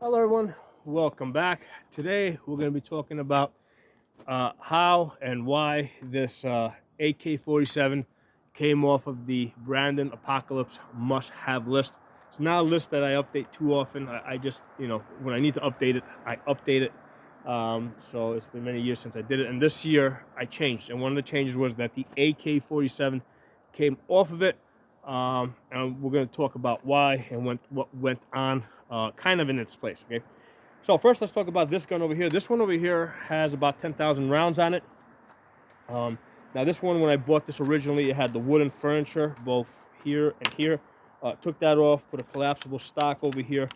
Hello everyone, welcome back. Today we're going to be talking about how and why this AK-47 came off of the Brandon Apocalypse must-have list. It's not a list that I update too often. I just, when I need to update it, I update it. So it's been many years since I did it, and this year I changed. And one of the changes was that the AK-47 came off of it. And we're going to talk about why and what went on kind of in its place, okay? So first, let's talk about this gun over here. This one over here has about 10,000 rounds on it. Now this one, when I bought this originally, it had the wooden furniture, both here and here. Took that off, put a collapsible stock over here,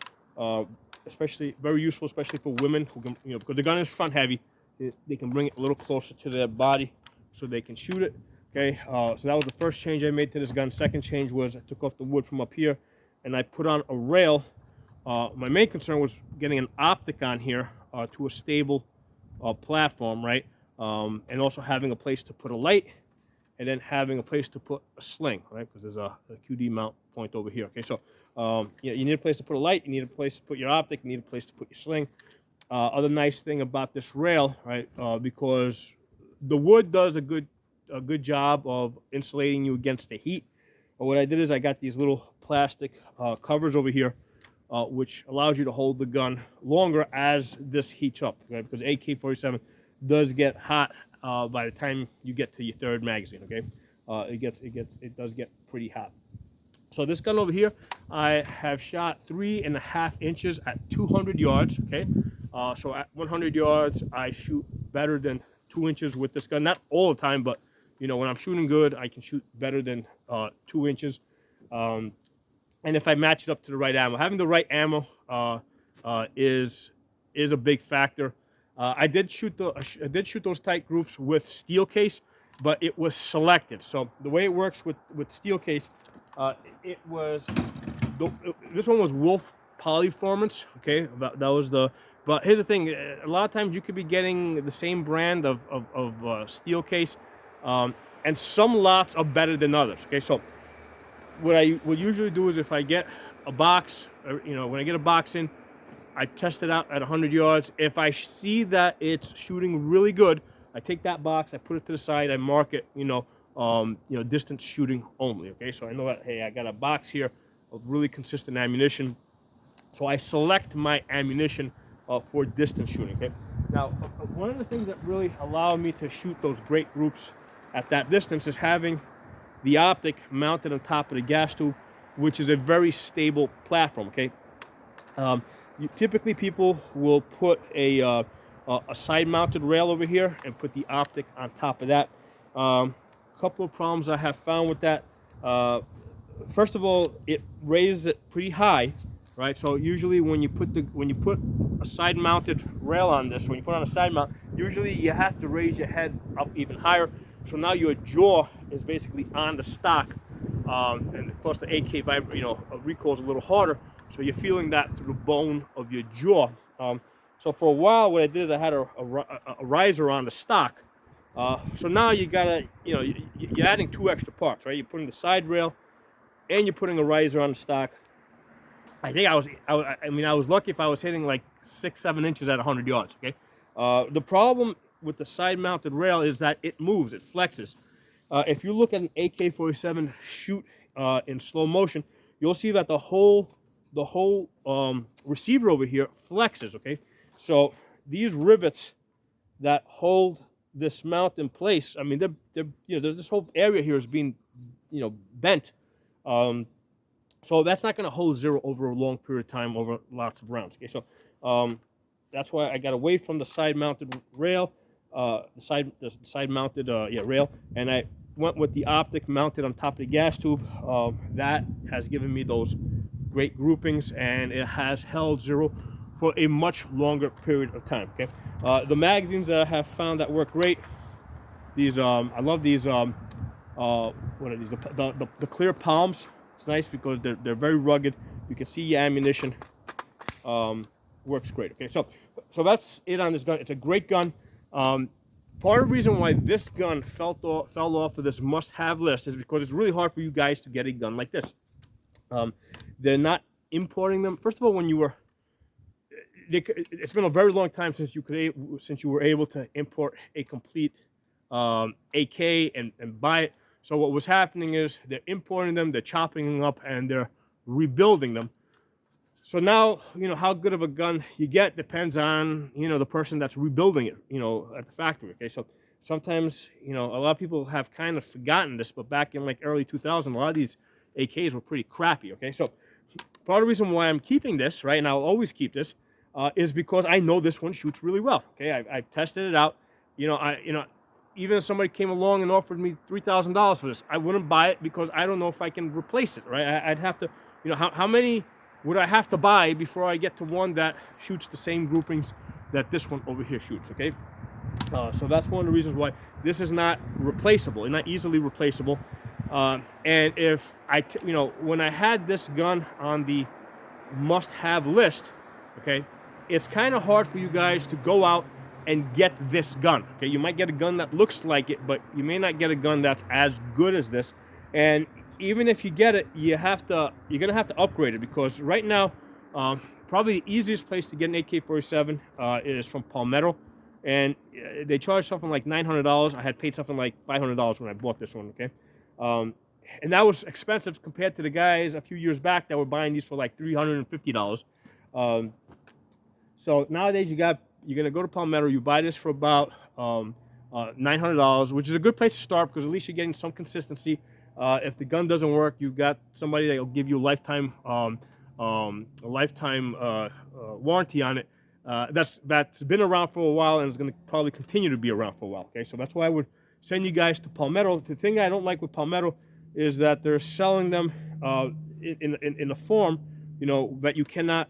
especially very useful, especially for women who can, because the gun is front heavy, they can bring it a little closer to their body so they can shoot it. Okay, so that was the first change I made to this gun. Second change was I took off the wood from up here and I put on a rail. My main concern was getting an optic on here to a stable platform, right? And also having a place to put a light, and then having a place to put a sling, right? Because there's a QD mount point over here. Okay, so you need a place to put a light, you need a place to put your optic, you need a place to put your sling. Other nice thing about this rail, right? Because the wood does a good job of insulating you against the heat. But what I did is I got these little plastic covers over here, which allows you to hold the gun longer as this heats up, okay? Because AK-47 does get hot by the time you get to your third magazine, okay? It does get pretty hot. So this gun over here, I have shot 3.5 inches at 200 yards, okay? So at 100 yards, I shoot better than 2 inches with this gun. Not all the time, but when I'm shooting good, I can shoot better than 2 inches. And if I match it up to the right ammo, having the right ammo is a big factor. I did shoot those tight groups with steel case, but it was selected. So the way it works with steel case, this one was Wolf Polyformance. Okay, that was the. But here's the thing: a lot of times you could be getting the same brand of steel case, and some lots are better than others. Okay, so what I would usually do is if I get a box, when I get a box in, I test it out at 100 yards. If I see that it's shooting really good, I take that box, I put it to the side, I mark it, distance shooting only. Okay, so I know that, hey, I got a box here of really consistent ammunition. So I select my ammunition for distance shooting. Okay, now one of the things that really allow me to shoot those great groups at that distance is having the optic mounted on top of the gas tube, which is a very stable platform. Okay, typically people will put a side-mounted rail over here and put the optic on top of that. Couple of problems I have found with that. First of all, it raises it pretty high, right? So usually when you put a side-mounted rail on this, when you put on a side mount, usually you have to raise your head up even higher. So now your jaw is basically on the stock, and of course the AK recoils a little harder, so you're feeling that through the bone of your jaw. So for a while, what I did is I had a riser on the stock. So now you gotta, you're adding 2 extra parts, right? You're putting the side rail, and you're putting a riser on the stock. I think I was lucky if I was hitting like 6-7 inches at 100 yards. Okay. The problem with the side-mounted rail is that it moves, it flexes. If you look at an AK-47 shoot in slow motion, you'll see that the whole receiver over here flexes. Okay, so these rivets that hold this mount in place, I mean, this whole area here is being, bent. So that's not going to hold zero over a long period of time, over lots of rounds. Okay, so that's why I got away from the side-mounted rail, the side-mounted rail, and I went with the optic mounted on top of the gas tube. That has given me those great groupings, and it has held zero for a much longer period of time. Okay, the magazines that I have found that work great. These I love these. What are these? The clear palms. It's nice because they're very rugged. You can see your ammunition. Works great. Okay, so that's it on this gun. It's a great gun. Part of the reason why this gun fell off of this must-have list is because it's really hard for you guys to get a gun like this. They're not importing them. First of all, when you were it's been a very long time since you were able to import a complete AK and buy it. So what was happening is they're importing them, they're chopping them up, and they're rebuilding them. So now, how good of a gun you get depends on, the person that's rebuilding it, at the factory. Okay, so sometimes, a lot of people have kind of forgotten this, but back in like early 2000, a lot of these AKs were pretty crappy. Okay, so part of the reason why I'm keeping this, right, and I'll always keep this, is because I know this one shoots really well. Okay, I've tested it out. Even if somebody came along and offered me $3,000 for this, I wouldn't buy it because I don't know if I can replace it. Right, I'd have to, how many would I have to buy before I get to one that shoots the same groupings that this one over here shoots? Okay, so that's one of the reasons why this is not replaceable and not easily replaceable. And if when I had this gun on the must-have list, okay, it's kind of hard for you guys to go out and get this gun. Okay, you might get a gun that looks like it, but you may not get a gun that's as good as this. And even if you get it, you're gonna have to upgrade it, because right now, probably the easiest place to get an AK-47 is from Palmetto, and they charge something like $900. I had paid something like $500 when I bought this one. Okay, and that was expensive compared to the guys a few years back that were buying these for like $350. So nowadays you're gonna go to Palmetto, you buy this for about $900, which is a good place to start because at least you're getting some consistency. If the gun doesn't work, you've got somebody that will give you a lifetime warranty on it. That's been around for a while and is going to probably continue to be around for a while. Okay, so that's why I would send you guys to Palmetto. The thing I don't like with Palmetto is that they're selling them in a form, that you cannot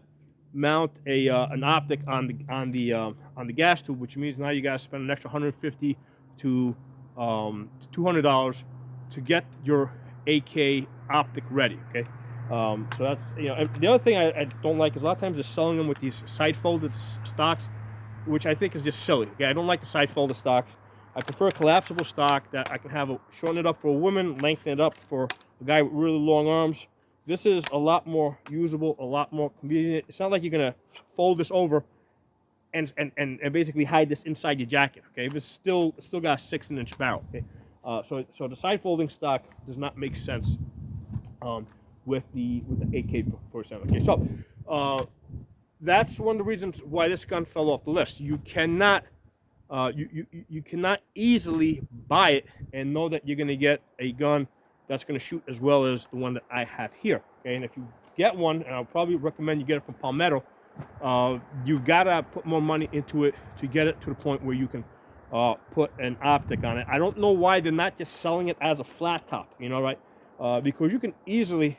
mount an optic on the gas tube, which means now you got to spend an extra $150 to $200 to get your AK optic ready. Okay, so that's the other thing I don't like is a lot of times they're selling them with these side folded stocks, which I think is just silly. Okay, I don't like the side folded stocks. I prefer a collapsible stock that I can have shorten it up for a woman, lengthen it up for a guy with really long arms. This is a lot more usable, a lot more convenient. It's not like you're gonna fold this over and basically hide this inside your jacket. Okay, it's still got a 6-inch barrel. Okay, so the side folding stock does not make sense with the AK-47. Okay, so that's one of the reasons why this gun fell off the list. You cannot you cannot easily buy it and know that you're going to get a gun that's going to shoot as well as the one that I have here. Okay, and if you get one, and I'll probably recommend you get it from Palmetto, you've got to put more money into it to get it to the point where you can put an optic on it. I don't know why they're not just selling it as a flat top, right? Because you can easily,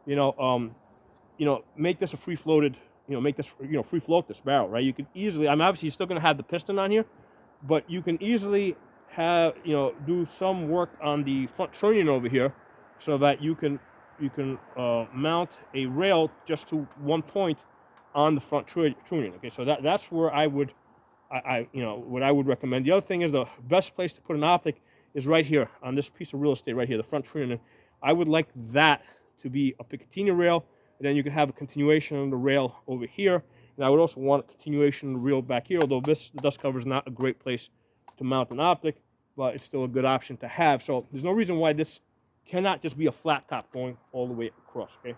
make this a free floated, make this, free float this barrel, right? You can easily, obviously you're still going to have the piston on here, but you can easily have, do some work on the front trunnion over here so that you can mount a rail just to one point on the front trunnion. Okay, so that's where I would, what I would recommend. The other thing is the best place to put an optic is right here on this piece of real estate right here, the front trunnion. I would like that to be a Picatinny rail, and then you can have a continuation of the rail over here. And I would also want a continuation of the rail back here, although the dust cover is not a great place to mount an optic, but it's still a good option to have. So there's no reason why this cannot just be a flat top going all the way across, okay?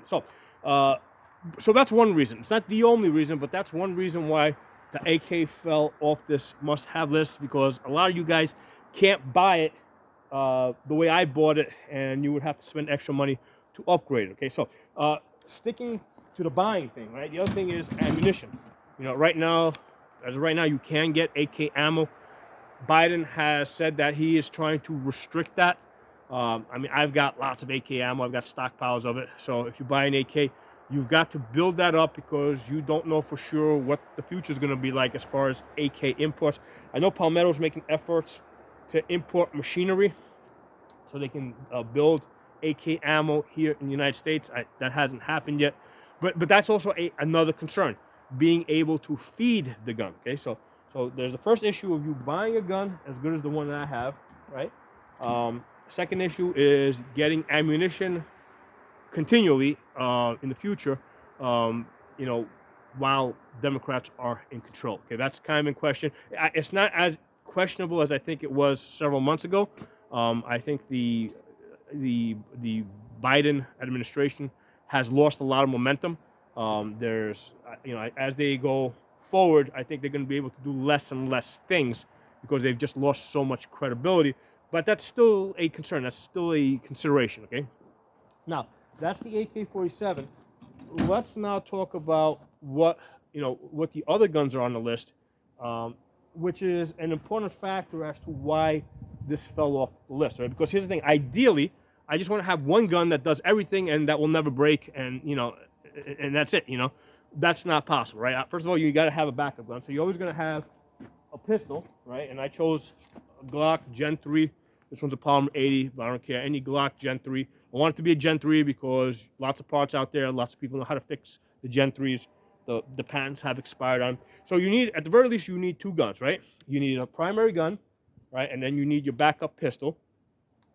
So that's one reason. It's not the only reason, but that's one reason why the AK fell off this must-have list, because a lot of you guys can't buy it the way I bought it, and you would have to spend extra money to upgrade it. Okay, so sticking to the buying thing, right? The other thing is ammunition. Right now, as of right now, you can get AK ammo. Biden has said that he is trying to restrict that. I've got lots of AK ammo. I've got stockpiles of it. So if you buy an AK, you've got to build that up because you don't know for sure what the future is going to be like as far as AK imports. I know Palmetto's making efforts to import machinery so they can build AK ammo here in the United States. That hasn't happened yet, but that's also another concern, being able to feed the gun. Okay, so there's the first issue of you buying a gun as good as the one that I have, right? Second issue is getting ammunition continually in the future. while Democrats are in control. Okay, that's kind of in question. It's not as questionable as I think it was several months ago. I think the Biden administration has lost a lot of momentum. There's, as they go forward, I think they're going to be able to do less and less things because they've just lost so much credibility. But that's still a concern. That's still a consideration. Okay. Now that's the AK-47. Let's now talk about what the other guns are on the list, um, which is an important factor as to why this fell off the list, right? Because here's the thing: ideally, I just want to have one gun that does everything and that will never break, and and that's it. That's not possible, right? First of all, you got to have a backup gun, so you're always going to have a pistol, right? And I chose a Glock Gen 3. This one's a Palmer 80, but I don't care. Any Glock Gen 3. I want it to be a Gen 3 because lots of parts out there, lots of people know how to fix the Gen 3s. The patents have expired on. So you need, at the very least, you need two guns, right? You need a primary gun, right? And then you need your backup pistol,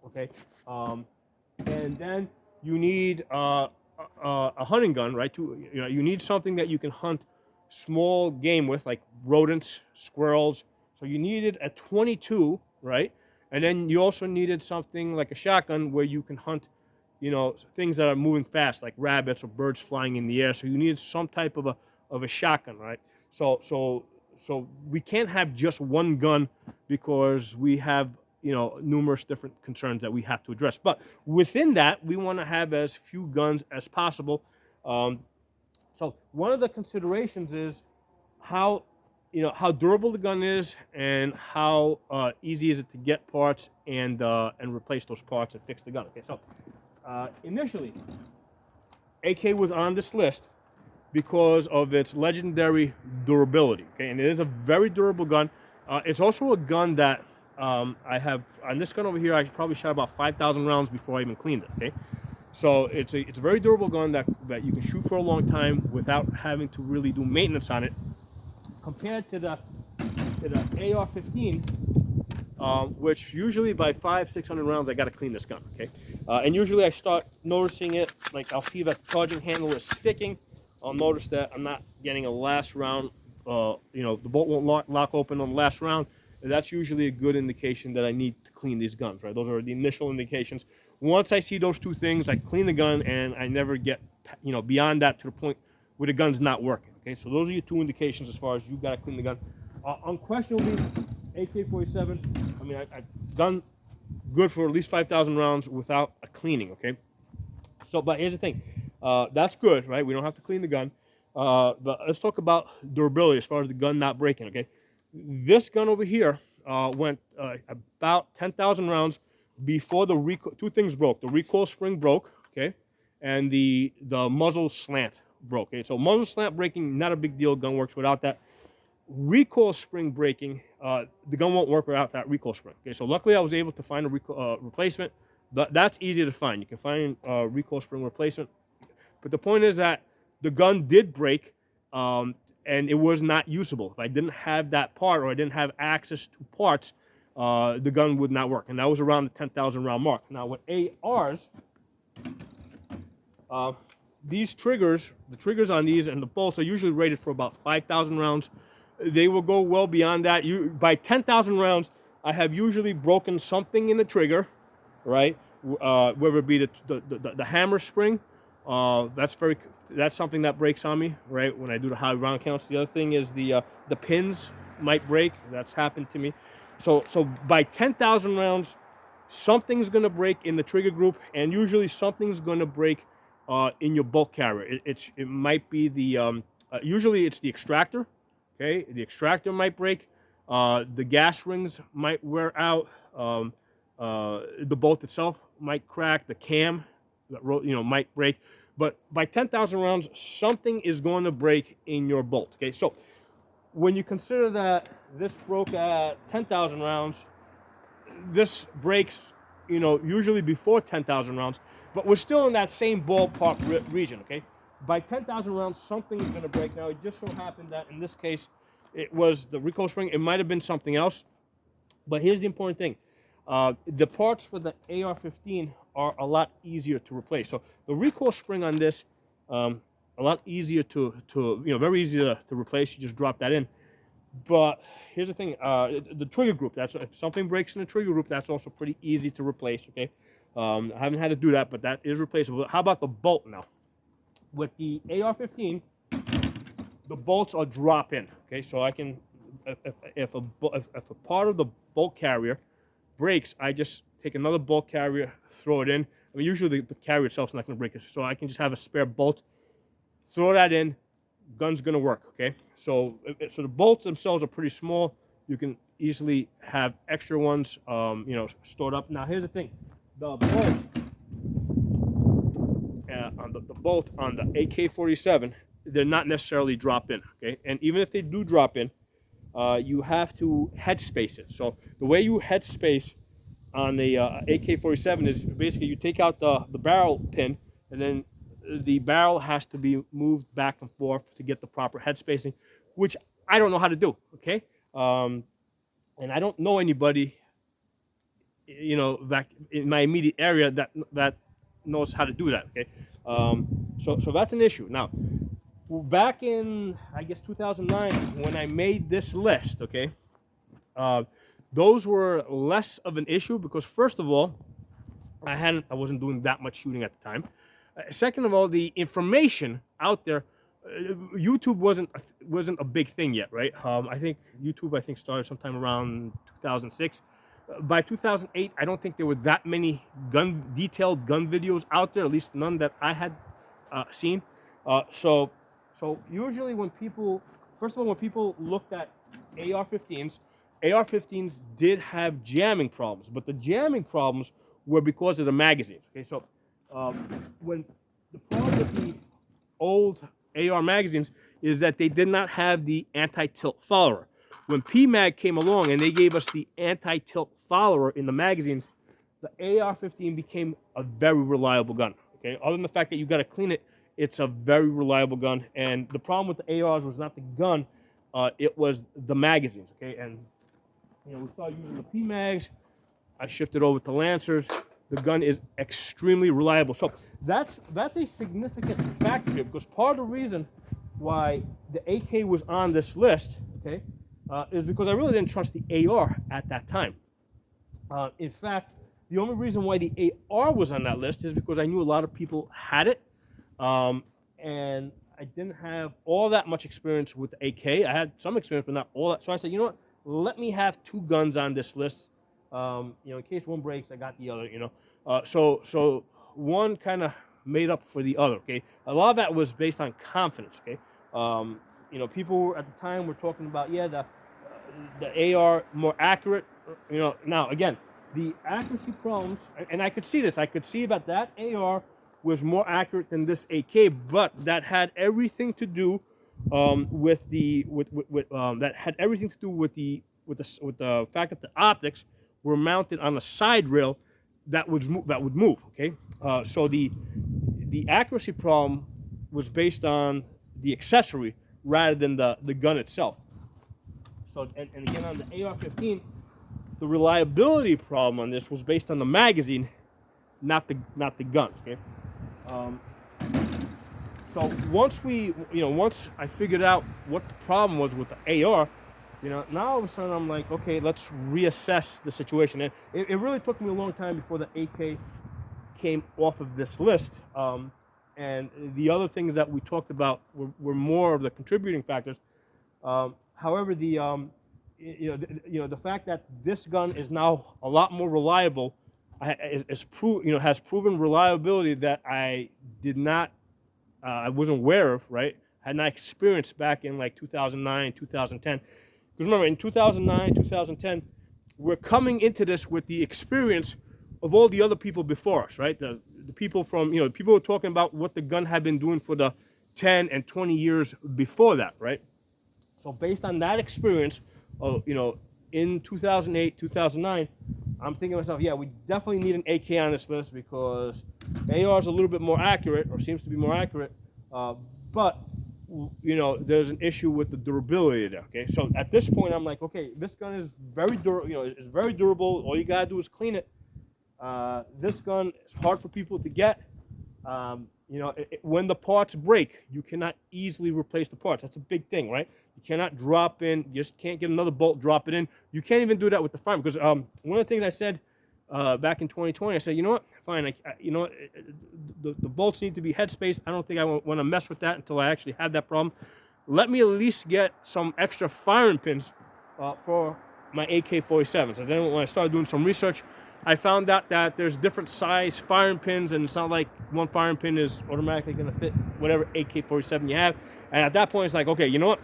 okay? And then you need a hunting gun, right? You need something that you can hunt small game with, like rodents, squirrels. So you needed a 22, right? And then you also needed something like a shotgun where you can hunt, things that are moving fast, like rabbits or birds flying in the air. So you needed some type of a shotgun, right? So we can't have just one gun because we have numerous different concerns that we have to address. But within that, we want to have as few guns as possible. So one of the considerations is how how durable the gun is and how easy is it to get parts and replace those parts and fix the gun. Okay, so initially, AK was on this list because of its legendary durability. Okay, and it is a very durable gun. It's also a gun that I have on this gun over here. I probably shot about 5,000 rounds before I even cleaned it. Okay, so it's a very durable gun that you can shoot for a long time without having to really do maintenance on it. Compared to the AR-15, which usually by 500-600 rounds I got to clean this gun. Okay, and usually I start noticing it, like I'll see that the charging handle is sticking. I'll notice that I'm not getting a last round. The bolt won't lock open on the last round. And that's usually a good indication that I need to clean these guns. Right, those are the initial indications. Once I see those two things, I clean the gun, and I never get beyond that to the point where the gun's not working. Okay, so those are your two indications as far as you got to clean the gun. Unquestionably, AK-47. I mean, I've done good for at least 5,000 rounds without a cleaning. Okay, so but here's the thing, that's good, right? We don't have to clean the gun. But let's talk about durability as far as the gun not breaking. Okay, this gun over here went about 10,000 rounds before the recoil. Two things broke: the recoil spring broke, okay, and the muzzle slant broke. Okay, so muzzle slant breaking, not a big deal. Gun works without that. Recoil spring breaking, the gun won't work without that recoil spring. Okay, so luckily I was able to find a replacement. That's easy to find. You can find a recoil spring replacement. But the point is that the gun did break, and it was not usable. If I didn't have that part or I didn't have access to parts, the gun would not work. And that was around the 10,000 round mark. Now with ARs, these triggers, the triggers on these and the bolts are usually rated for about 5,000 rounds. They will go well beyond that. By 10,000 rounds, I have usually broken something in the trigger, right? Whether it be the hammer spring, that's something that breaks on me, right? When I do the high round counts. The other thing is the pins might break. That's happened to me. So by 10,000 rounds, something's gonna break in the trigger group, and usually something's gonna break in your bolt carrier. It might be usually it's the extractor. Okay, the extractor might break. The gas rings might wear out. The bolt itself might crack. The cam, might break. But by 10,000 rounds, something is going to break in your bolt. Okay, so when you consider that this broke at 10,000 rounds, this breaks, usually before 10,000 rounds, but we're still in that same ballpark region. Okay. By 10,000 rounds, something is going to break. Now, it just so happened that in this case, it was the recoil spring. It might have been something else. But here's the important thing. The parts for the AR-15 are a lot easier to replace. So the recoil spring on this a lot easier to very easy to replace. You just drop that in. But here's the thing: the trigger group. That's if something breaks in the trigger group, that's also pretty easy to replace. Okay, I haven't had to do that, but that is replaceable. How about the bolt now? With the AR-15, the bolts are drop-in. Okay, so I can, if a part of the bolt carrier breaks, I just take another bolt carrier, throw it in. I mean, usually the carrier itself is not going to break it, so I can just have a spare bolt, throw that in, gun's going to work. Okay, so the bolts themselves are pretty small. You can easily have extra ones, stored up. Now here's the thing: the bolt on the bolt on the AK-47, they're not necessarily drop in. Okay, and even if they do drop in, you have to headspace it. So the way you headspace on the AK-47 is basically you take out the barrel pin, and then the barrel has to be moved back and forth to get the proper head spacing, which I don't know how to do. Okay, and I don't know anybody, back in my immediate area that knows how to do that. Okay, so that's an issue. Now, back in, I guess, 2009, when I made this list, okay, those were less of an issue because, first of all, I wasn't doing that much shooting at the time. Second of all, the information out there, YouTube wasn't a big thing yet, right? I think YouTube started sometime around 2006. By 2008, I don't think there were that many detailed gun videos out there, at least none that I had seen. So usually when people looked at AR-15s, AR-15s did have jamming problems, but the jamming problems were because of the magazines. Okay, so when the problem with the old AR magazines is that they did not have the anti-tilt follower. When PMag came along and they gave us the anti-tilt follower in the magazines, the AR-15 became a very reliable gun. Okay, other than the fact that you got to clean it, it's a very reliable gun. And the problem with the ARs was not the gun, it was the magazines. Okay, and we started using the PMags. I shifted over to Lancers. The gun is extremely reliable. So that's a significant factor here, because part of the reason why the AK was on this list, okay, is because I really didn't trust the AR at that time. In fact, the only reason why the AR was on that list is because I knew a lot of people had it, and I didn't have all that much experience with the AK. I had some experience, but not all that. So I said, you know what? Let me have two guns on this list. In case one breaks, I got the other. So one kind of made up for the other. Okay, a lot of that was based on confidence. Okay, people at the time were talking about the AR more accurate. Now again, the accuracy problems, and I could see this. I could see that AR was more accurate than this AK, but that had everything to do with the fact that the optics were mounted on a side rail that would move. Okay, so the accuracy problem was based on the accessory rather than the gun itself. So and again on the AR-15, the reliability problem on this was based on the magazine, not the gun. Okay. So once I figured out what the problem was with the AR, now all of a sudden I'm like, okay, let's reassess the situation. And it really took me a long time before the AK came off of this list. And the other things that we talked about were more of the contributing factors. However, the fact that this gun is now a lot more reliable has proven reliability that I wasn't aware of, right? Had not experienced back in like 2009, 2010. Because remember, in 2009, 2010, we're coming into this with the experience of all the other people before us, right? The people from, people were talking about what the gun had been doing for the 10 and 20 years before that, right? So based on that experience, in 2008, 2009, I'm thinking to myself, yeah, we definitely need an AK on this list because AR is a little bit more accurate, or seems to be more accurate, but there's an issue with the durability there. Okay, so at this point, I'm like, okay, this gun is very durable. All you gotta do is clean it. This gun is hard for people to get. You know, when the parts break, you cannot easily replace the parts. That's a big thing, right? You cannot drop in, you just can't get another bolt, drop it in. You can't even do that with the firearm, because one of the things I said back in 2020, I said, you know what, fine, you know what, the bolts need to be headspace. I don't think I want to mess with that until I actually have that problem. Let me at least get some extra firing pins for my AK-47. So then when I started doing some research, I found out that there's different size firing pins, and it's not like one firing pin is automatically going to fit whatever AK-47 you have. And at that point, it's like, okay, you know what?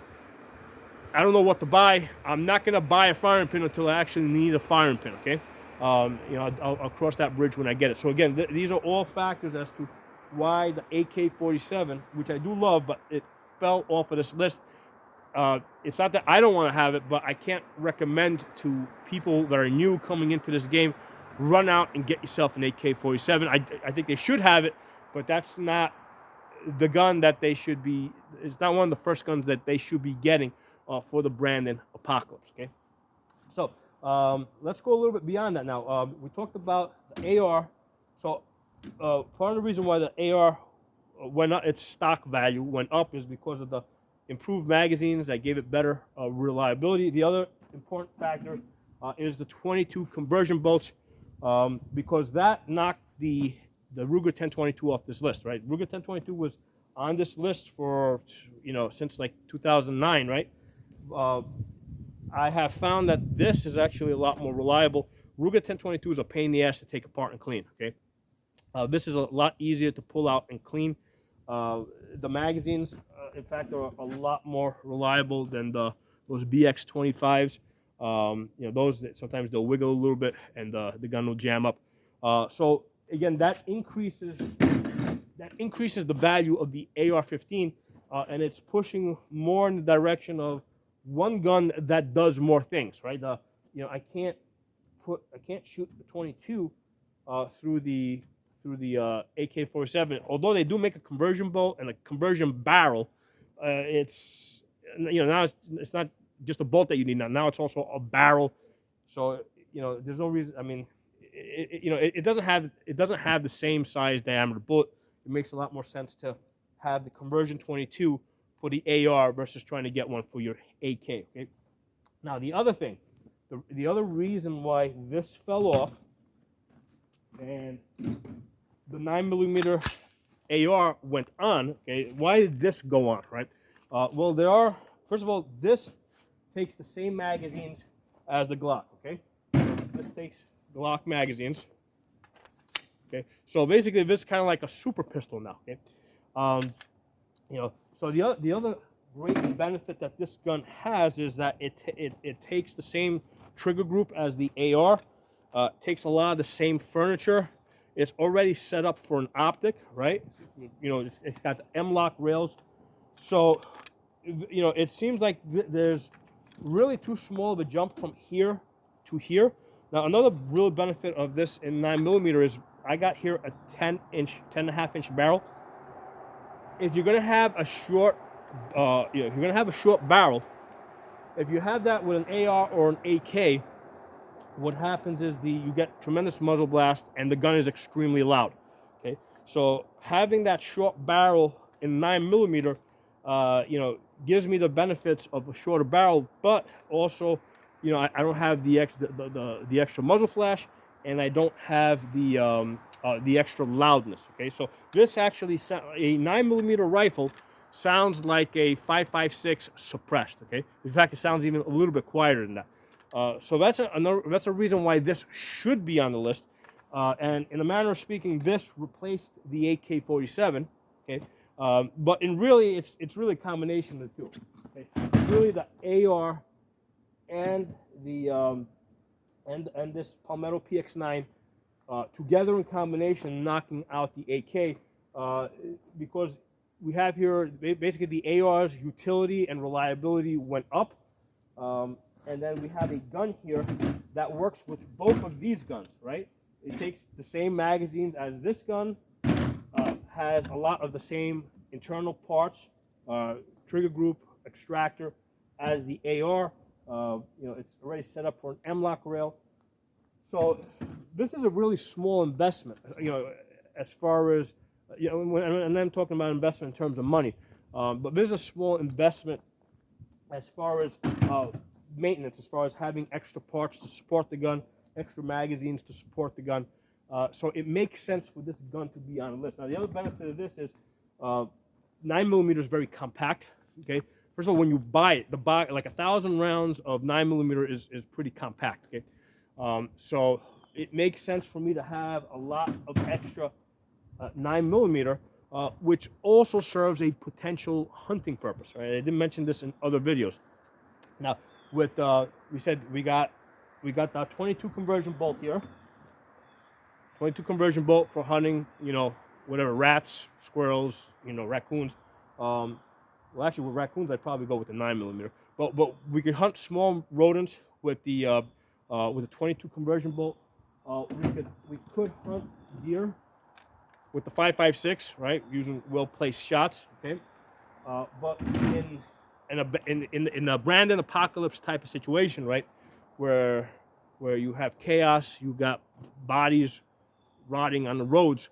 I don't know what to buy. I'm not going to buy a firing pin until I actually need a firing pin, okay? You know, I'll cross that bridge when I get it. So again, these are all factors as to why the AK-47, which I do love, but it fell off of this list. It's not that I don't want to have it, but I can't recommend to people that are new coming into this game, run out and get yourself an AK-47. I think they should have it, but that's not the gun that they should be. It's not one of the first guns that they should be getting for the Brandon Apocalypse. Okay, so let's go a little bit beyond that now. We talked about the AR. So part of the reason why the AR went up, its stock value went up, is because of the improved magazines that gave it better reliability. The other important factor is the 22 conversion bolts, because that knocked the Ruger 1022 off this list, right? Ruger 1022 was on this list for, you know, since like 2009, right? I have found that this is actually a lot more reliable. Ruger 1022 is a pain in the ass to take apart and clean, okay? This is a lot easier to pull out and clean. The magazines, in fact, are a lot more reliable than those BX25s. You know, those that sometimes they'll wiggle a little bit and the gun will jam up. So again, that increases the value of the AR-15, and it's pushing more in the direction of one gun that does more things, right? You know, I can't shoot the 22 through the AK-47. Although they do make a conversion bolt and a conversion barrel, it's, you know, now it's not just a bolt that you need now. Now it's also a barrel. So, you know, there's no reason. I mean, you know, it doesn't have the same size diameter bullet. It makes a lot more sense to have the conversion 22 for the AR versus trying to get one for your AK. Okay. Now the other thing, the other reason why this fell off, and the 9mm AR went on. Okay, why did this go on? Right. Well, there are. First of all, this takes the same magazines as the Glock. Okay. This takes Glock magazines. Okay. So basically, this is kind of like a super pistol now. Okay. You know. So the other great benefit that this gun has is that it takes the same trigger group as the AR. Takes a lot of the same furniture. It's already set up for an optic, right? You know, it's got the M-lock rails. So, you know, it seems like there's really too small of a jump from here to here. Now, another real benefit of this in 9mm is I got here a 10.5-inch barrel. If you're gonna have a short, if you're gonna have a short barrel, if you have that with an AR or an AK, what happens is you get tremendous muzzle blast and the gun is extremely loud. Okay, so having that short barrel in 9mm, you know, gives me the benefits of a shorter barrel, but also, you know, I don't have the extra muzzle flash, and I don't have the extra loudness. Okay, so this actually a 9mm rifle sounds like a 5.56 suppressed. Okay, in fact, it sounds even a little bit quieter than that. So that's a reason why this should be on the list. And in a manner of speaking, this replaced the AK-47. Okay, but it's really a combination of the two. Okay? It's really the AR and the and this Palmetto PX9 together in combination, knocking out the AK, because we have here basically the AR's utility and reliability went up. And then we have a gun here that works with both of these guns, right? It takes the same magazines as this gun, has a lot of the same internal parts, trigger group, extractor, as the AR. You know, it's already set up for an M-lock rail. So this is a really small investment, you know, as far as and I'm talking about investment in terms of money, but there's a small investment as far as maintenance, as far as having extra parts to support the gun, extra magazines to support the gun. So it makes sense for this gun to be on the list. Now, the other benefit of this is 9mm is very compact. Okay, first of all, when you buy it, like 1,000 rounds of 9mm is pretty compact. Okay, so it makes sense for me to have a lot of extra 9mm, which also serves a potential hunting purpose. Right? I didn't mention this in other videos. Now, with we said we got the 22 conversion bolt here. 22 conversion bolt for hunting, whatever, rats, squirrels, raccoons. Well, actually, with raccoons, I'd probably go with the 9mm. But we could hunt small rodents with the 22 conversion bolt. We could hunt deer with the 5.56, right, using well-placed shots. Okay, but in a Brandon apocalypse type of situation, right, where you have chaos, you got bodies rotting on the roads,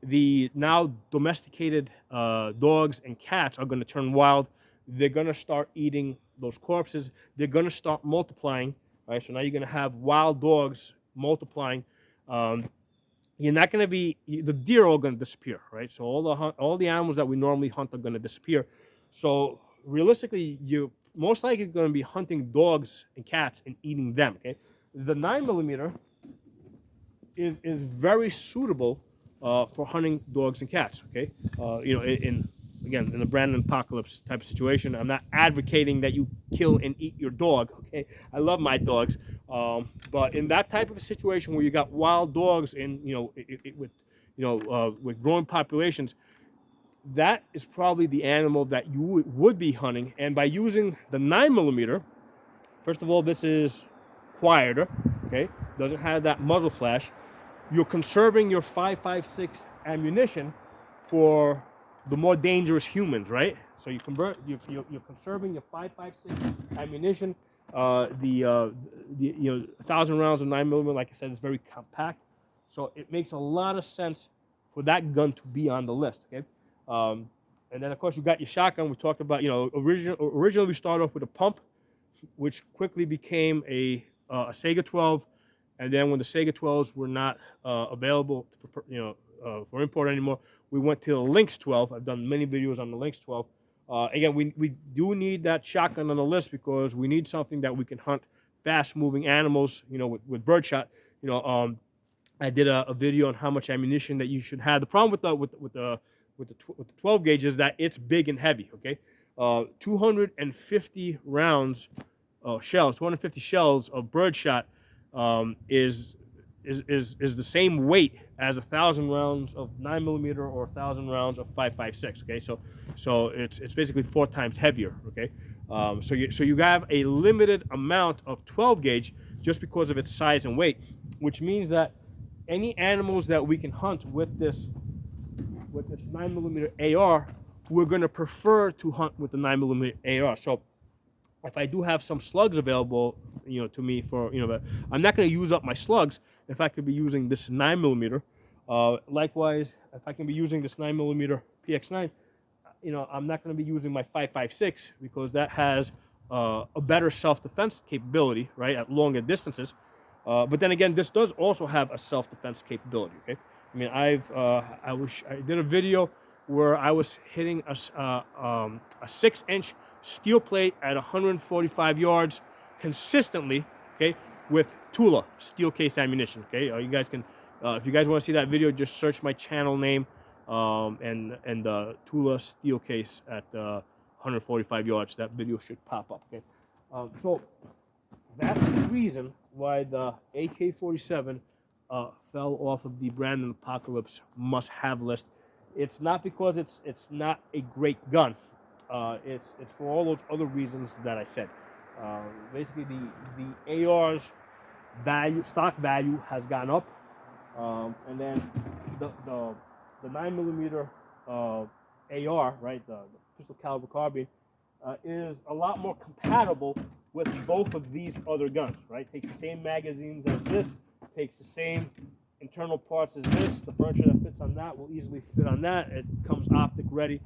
the now domesticated dogs and cats are going to turn wild. They're going to start eating those corpses. They're going to start multiplying, right? So now you're going to have wild dogs multiplying. You're not going to be, the deer are all going to disappear, right? So all the animals that we normally hunt are going to disappear. So realistically, you most likely going to be hunting dogs and cats and eating them. Okay, the 9mm is very suitable for hunting dogs and cats. Okay, in the Brandon apocalypse type of situation, I'm not advocating that you kill and eat your dog. Okay, I love my dogs, but in that type of a situation where you got wild dogs and with growing populations, that is probably the animal that you would be hunting. And by using the 9mm, first of all, this is quieter. Okay, doesn't have that muzzle flash. You're conserving your 5.56 ammunition for the more dangerous humans, right? So you're conserving your 5.56 ammunition. The 1,000 rounds of 9mm, like I said, is very compact. So it makes a lot of sense for that gun to be on the list. Okay, and then of course you got your shotgun. We talked about, originally we started off with a pump, which quickly became a Sega 12. And then when the Sega 12s were not available for import anymore, we went to the Lynx 12. I've done many videos on the Lynx 12. Again, we do need that shotgun on the list because we need something that we can hunt fast-moving animals, with birdshot. I did a video on how much ammunition that you should have. The problem with the 12 gauge is that it's big and heavy. Okay, 250 rounds, shells, 250 shells of birdshot. Is the same weight as 1,000 rounds of 9mm or 1,000 rounds of 5.56. Okay, so it's basically 4 times heavier. Okay, so you have a limited amount of 12 gauge just because of its size and weight, which means that any animals that we can hunt with this 9mm AR, we're going to prefer to hunt with the 9mm AR. So if I do have some slugs available, to me for, but I'm not going to use up my slugs if I could be using this 9mm. Likewise, if I can be using this 9mm PX9, I'm not going to be using my 5.56 because that has a better self-defense capability, right, at longer distances. But then again, this does also have a self-defense capability. Okay, I mean, I did a video where I was hitting a 6-inch steel plate at 145 yards consistently, okay, with Tula steel case ammunition. Okay, you guys can, if you guys want to see that video, just search my channel name and Tula steel case at 145 yards. That video should pop up. Okay, so that's the reason why the AK-47 fell off of the Brandon Apocalypse must-have list. It's not because it's not a great gun. It's for all those other reasons that I said. Basically, the AR's stock value has gone up, and then the 9mm AR, right, the pistol caliber carbine, is a lot more compatible with both of these other guns, right? Takes the same magazines as this, takes the same internal parts is this. The furniture that fits on that will easily fit on that. It comes optic ready.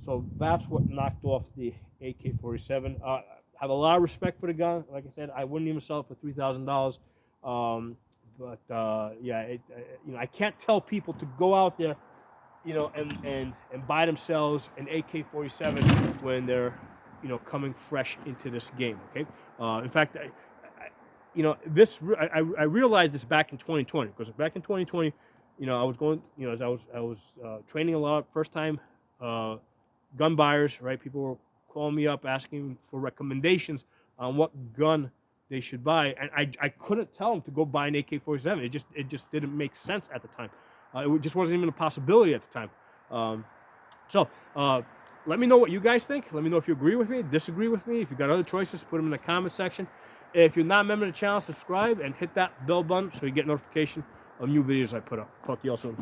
So that's what knocked off the AK-47. I have a lot of respect for the gun. Like I said, I wouldn't even sell it for $3,000. Yeah, I can't tell people to go out there, and buy themselves an AK-47 when they're, coming fresh into this game. Okay. In fact, I realized this back in 2020, because back in 2020, I was going, as I was training a lot, first time gun buyers, right? People were calling me up asking for recommendations on what gun they should buy, and I couldn't tell them to go buy an AK-47. It just didn't make sense at the time. It just wasn't even a possibility at the time. So let me know what you guys think. Let me know if you agree with me, disagree with me. If you got other choices, put them in the comment section. If you're not a member of the channel, subscribe and hit that bell button so you get notification of new videos I put up. Talk to y'all soon.